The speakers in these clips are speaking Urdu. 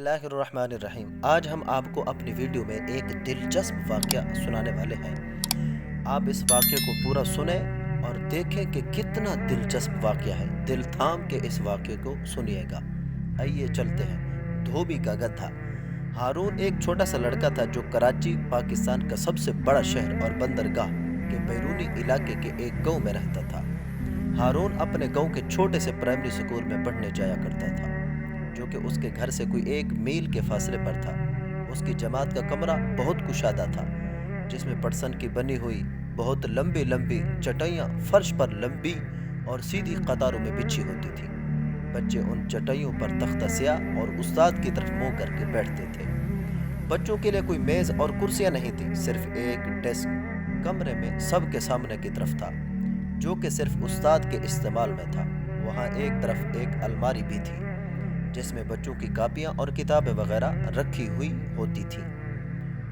اللہ الرحمن الرحیم۔ آج ہم آپ کو اپنی ویڈیو میں ایک دلچسپ واقعہ سنانے والے ہیں۔ آپ اس واقعے کو پورا سنیں اور دیکھیں کہ کتنا دلچسپ واقعہ ہے۔ دل تھام کے اس واقعے کو سنیے گا۔ آئیے چلتے ہیں۔ دھوبی کا گدھا۔ ہارون ایک چھوٹا سا لڑکا تھا جو کراچی پاکستان کا سب سے بڑا شہر اور بندرگاہ کے بیرونی علاقے کے ایک گاؤں میں رہتا تھا۔ ہارون اپنے گاؤں کے چھوٹے سے پرائمری اسکول میں پڑھنے جایا کرتا تھا، جو کہ اس کے گھر سے کوئی 1 میل کے فاصلے پر تھا۔ اس کی جماعت کا کمرہ بہت کشادہ تھا، جس میں پٹسن کی بنی ہوئی بہت لمبی لمبی چٹائیاں فرش پر لمبی اور سیدھی قطاروں میں بچھی ہوتی تھیں۔ بچے ان چٹائیوں پر تختہ سیاہ اور استاد کی طرف منہ کر کے بیٹھتے تھے۔ بچوں کے لیے کوئی میز اور کرسیاں نہیں تھیں، صرف ایک ڈیسک کمرے میں سب کے سامنے کی طرف تھا، جو کہ صرف استاد کے استعمال میں تھا۔ وہاں ایک طرف ایک الماری بھی تھی، جس میں بچوں کی کاپیاں اور کتابیں وغیرہ رکھی ہوئی ہوتی تھیں۔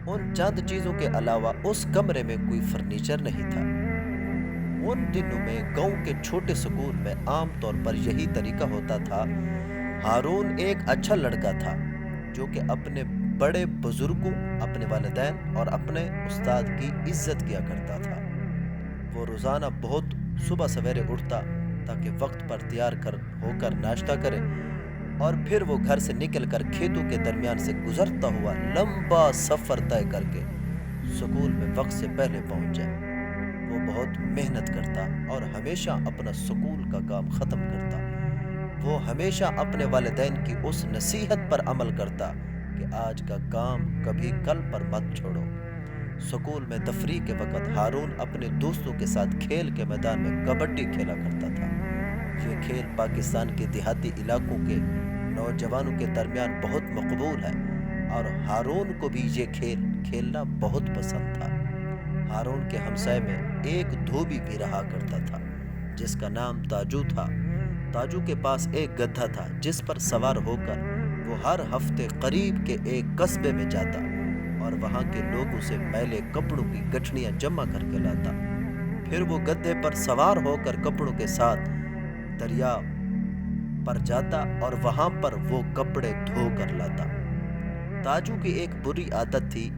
ان چند چیزوں کے علاوہ اس کمرے میں کوئی فرنیچر نہیں تھا۔ ان دنوں میں گاؤں کے چھوٹے سکول میں عام طور پر یہی طریقہ ہوتا تھا۔ ہارون ایک اچھا لڑکا تھا، جو کہ اپنے بڑے بزرگوں، اپنے والدین اور اپنے استاد کی عزت کیا کرتا تھا۔ وہ روزانہ بہت صبح سویرے اٹھتا تاکہ وقت پر تیار ہو کر ناشتہ کرے، اور پھر وہ گھر سے نکل کر کھیتوں کے درمیان سے گزرتا ہوا لمبا سفر طے کر کے سکول میں وقت سے پہلے پہنچ جائے۔ وہ بہت محنت کرتا اور ہمیشہ اپنا سکول کا کام ختم کرتا۔ وہ ہمیشہ اپنے والدین کی اس نصیحت پر عمل کرتا کہ آج کا کام کبھی کل پر مت چھوڑو۔ سکول میں تفریح کے وقت ہارون اپنے دوستوں کے ساتھ کھیل کے میدان میں کبڈی کھیلا کرتا تھا۔ یہ کھیل پاکستان کے دیہاتی علاقوں کے نوجوانوں کے درمیان بہت مقبول ہے، اور ہارون کو بھی یہ کھیل کھیلنا بہت پسند تھا۔ ہارون کے ہمسائے میں ایک دھوبی بھی رہا کرتا تھا، جس کا نام تاجو تھا۔ تاجو کے پاس ایک گدھا تھا، جس پر سوار ہو کر وہ ہر ہفتے قریب کے ایک قصبے میں جاتا اور وہاں کے لوگوں سے میلے کپڑوں کی گٹھڑیاں جمع کر کے لاتا۔ پھر وہ گدھے پر سوار ہو کر کپڑوں کے ساتھ دریا پر جاتا اور وہاں پر وہ کپڑے دھو کر لاتا۔ تاجو کی ایک بری عادت تھی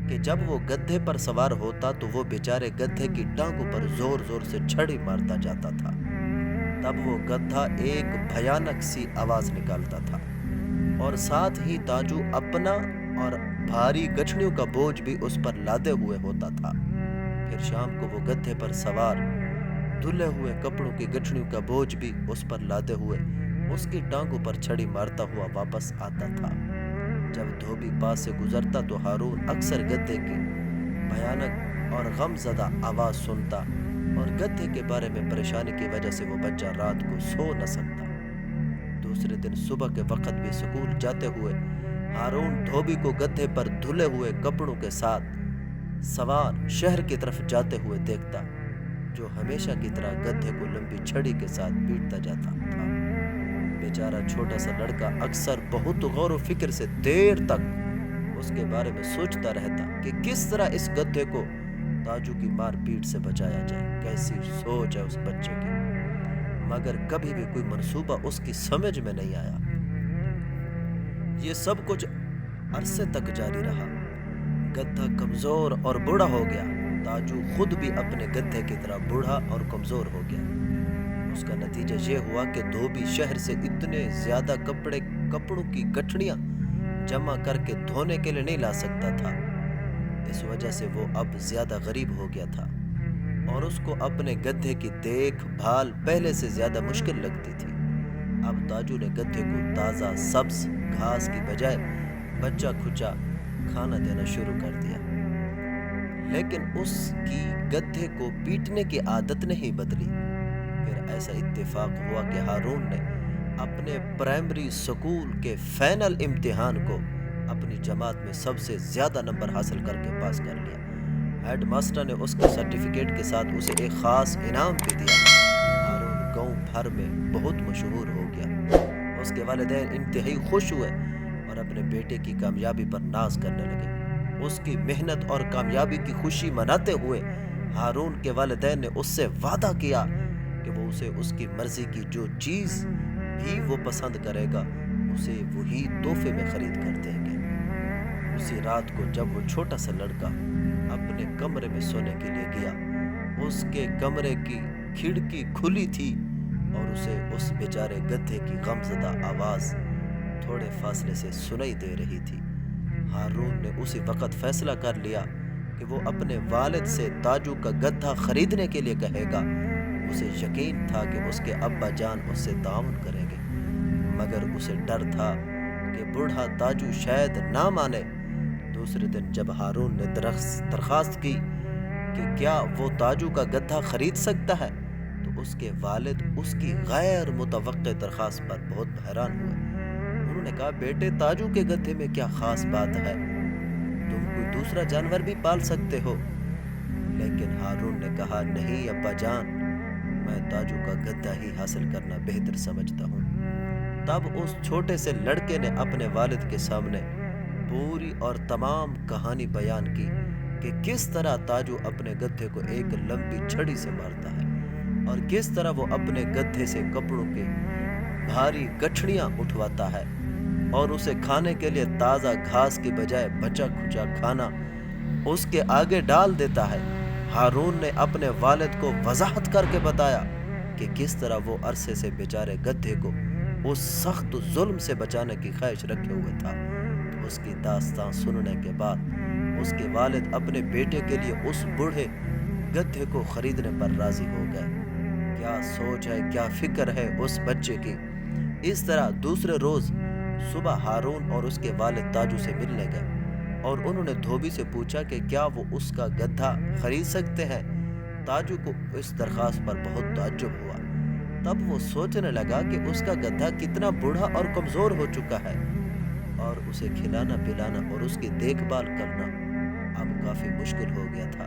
کہ جب وہ گدھے پر سوار ہوتا تو وہ بیچارے گدھے کی ٹانگوں پر زور زور سے چھڑی مارتا جاتا تھا۔ تب وہ گدھا ایک بھیانک سی آواز نکالتا تھا، اور ساتھ ہی تاجو اپنا اور بھاری گٹھڑیوں کا بوجھ بھی اس پر لادے ہوئے ہوتا تھا۔ پھر شام کو وہ گدھے پر سوار دھلے ہوئے کپڑوں کی گٹھڑیوں کا بوجھ بھی اس پر لادے ہوئے اس کی ٹانگوں پر چھڑی مارتا ہوا واپس آتا تھا۔ جب دھوبی پاس سے گزرتا تو ہارون اکثر گدھے کی بھیانک اور غم زدہ آواز سنتا، اور گدھے کے بارے میں پریشانی کی وجہ سے وہ بچہ رات کو سو نہ سکتا۔ دوسرے دن صبح کے وقت بھی سکول جاتے ہوئے ہارون دھوبی کو گدھے پر دھلے ہوئے کپڑوں کے ساتھ سوار شہر کی طرف جاتے ہوئے دیکھتا، جو ہمیشہ کی طرح گدھے کو لمبی چھڑی کے ساتھ پیٹتا جاتا تھا۔ بیچارہ چھوٹا سا لڑکا اکثر بہت غور و فکر سے دیر تک اس کے بارے میں سوچتا رہتا کہ کس طرح اس گدھے کو تاجو کی مار پیٹ سے بچایا جائے۔ کیسی سوچ ہے اس بچے کی، مگر کبھی بھی کوئی منصوبہ اس کی سمجھ میں نہیں آیا۔ یہ سب کچھ عرصے تک جاری رہا۔ گدھا کمزور اور بوڑھا ہو گیا۔ تاجو خود بھی اپنے گدھے کی طرح بوڑھا اور کمزور ہو گیا۔ اس کا نتیجہ یہ ہوا کہ دھوبی شہر سے اتنے زیادہ کپڑوں کی گٹھڑیاں جمع کر کے دھونے کے لیے نہیں لا سکتا تھا۔ اس وجہ سے وہ اب زیادہ غریب ہو گیا تھا، اور اس کو اپنے گدھے کی دیکھ بھال پہلے سے زیادہ مشکل لگتی تھی۔ اب تاجو نے گدھے کو تازہ سبز گھاس کی بجائے بچہ کھچا کھانا دینا شروع کر دیا، لیکن اس کی گدھے کو پیٹنے کی عادت نہیں بدلی۔ پھر ایسا اتفاق ہوا کہ ہارون نے اپنے پرائمری سکول کے فائنل امتحان کو اپنی جماعت میں سب سے زیادہ نمبر حاصل کر کے پاس کر لیا۔ ہیڈ ماسٹر نے اس کے سرٹیفکیٹ کے ساتھ اسے ایک خاص انعام بھی دیا۔ ہارون گاؤں بھر میں بہت مشہور ہو گیا۔ اس کے والدین انتہائی خوش ہوئے اور اپنے بیٹے کی کامیابی پر ناز کرنے لگے۔ اس کی محنت اور کامیابی کی خوشی مناتے ہوئے ہارون کے والدین نے اس سے وعدہ کیا کہ وہ اسے اس کی مرضی کی جو چیز بھی وہ پسند کرے گا اسے وہی تحفے میں خرید کر دیں گے۔ اسی رات کو جب وہ چھوٹا سا لڑکا اپنے کمرے میں سونے کے لیے گیا، اس کے کمرے کی کھڑکی کھلی تھی اور اسے اس بیچارے گدھے کی غمزدہ آواز تھوڑے فاصلے سے سنائی دے رہی تھی۔ ہارون نے اسی وقت فیصلہ کر لیا کہ وہ اپنے والد سے تاجو کا گدھا خریدنے کے لیے کہے گا۔ اسے یقین تھا کہ اس کے ابا جان اس سے تعاون کریں گے، مگر اسے ڈر تھا کہ بوڑھا تاجو شاید نہ مانے۔ دوسرے دن جب ہارون نے درخواست کی کہ کیا وہ تاجو کا گدھا خرید سکتا ہے، تو اس کے والد اس کی غیر متوقع درخواست پر بہت حیران ہوئے۔ انہوں نے کہا، بیٹے تاجو کے گدھے میں کیا خاص بات ہے؟ تم کوئی دوسرا جانور بھی پال سکتے ہو۔ لیکن ہارون نے کہا، نہیں ابا جان، میں تاجو کا گدھا ہی حاصل کرنا بہتر سمجھتا ہوں۔ تب اس چھوٹے سے لڑکے نے اپنے والد کے سامنے پوری اور تمام کہانی بیان کی کہ کس طرح تاجو اپنے گدھے کو ایک لمبی چھڑی سے مارتا ہے اور کس طرح وہ اپنے گدھے سے کپڑوں کے بھاری گٹھڑیاں اٹھواتا ہے اور اسے کھانے کے لیے تازہ گھاس کی بجائے بچا کھچا کھانا اس کے آگے ڈال دیتا ہے۔ ہارون نے اپنے والد کو وضاحت کر کے بتایا کہ کس طرح وہ عرصے سے بیچارے گدھے کو اس سخت ظلم سے بچانے کی خواہش رکھے ہوئے تھا۔ اس کی داستان سننے کے بعد اس کے والد اپنے بیٹے کے لیے اس بوڑھے گدھے کو خریدنے پر راضی ہو گئے۔ کیا سوچ ہے، کیا فکر ہے اس بچے کی۔ اس طرح دوسرے روز صبح ہارون اور اس کے والد تاجو سے ملنے گئے اور انہوں نے دھوبی سے پوچھا کہ کیا وہ اس کا گدھا خرید سکتے ہیں۔ تاجو کو اس درخواست پر بہت تعجب ہوا۔ تب وہ سوچنے لگا کہ اس کا گدھا کتنا بوڑھا اور کمزور ہو چکا ہے اور اسے کھلانا پلانا اور اس کی دیکھ بھال کرنا اب کافی مشکل ہو گیا تھا۔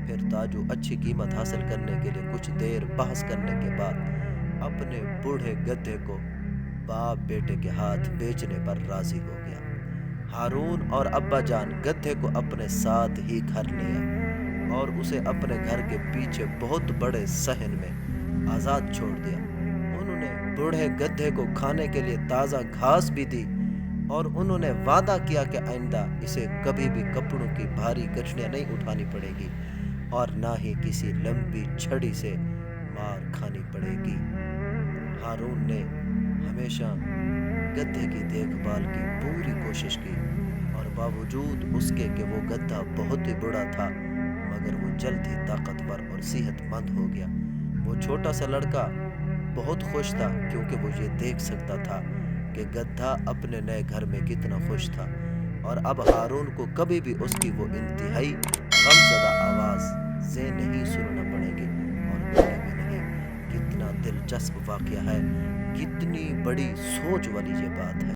پھر تاجو اچھی قیمت حاصل کرنے کے لیے کچھ دیر بحث کرنے کے بعد اپنے بوڑھے گدھے کو باپ بیٹے کے ہاتھ بیچنے پر راضی ہو گیا۔ ہارون اور ابا جان گدھے کو اپنے ساتھ ہی گھر لے آئے اور اسے اپنے گھر کے پیچھے بہت بڑے صحن میں آزاد چھوڑ دیا۔ انہوں نے بوڑھے گدھے کو کھانے کے لیے تازہ گھاس بھی دی اور انہوں نے وعدہ کیا کہ آئندہ اسے کبھی بھی کپڑوں کی بھاری گٹھڑیاں نہیں اٹھانی پڑے گی اور نہ ہی کسی لمبی چھڑی سے مار کھانی پڑے گی۔ ہارون نے ہمیشہ گدھے کی دیکھ بھال کی پوری کوشش کی اور باوجود اس کے کہ وہ گدھا بہت ہی بڑا تھا، مگر وہ جلد ہی طاقتور اور صحت مند ہو گیا۔ وہ چھوٹا سا لڑکا بہت خوش تھا کیونکہ وہ یہ دیکھ سکتا تھا کہ گدھا اپنے نئے گھر میں کتنا خوش تھا اور اب ہارون کو کبھی بھی اس کی وہ انتہائی غمزدہ آواز سے نہیں سننا پڑے گی اور کبھی بھی نہیں۔ کتنا دلچسپ واقعہ ہے، کتنی بڑی سوچ والی یہ بات ہے۔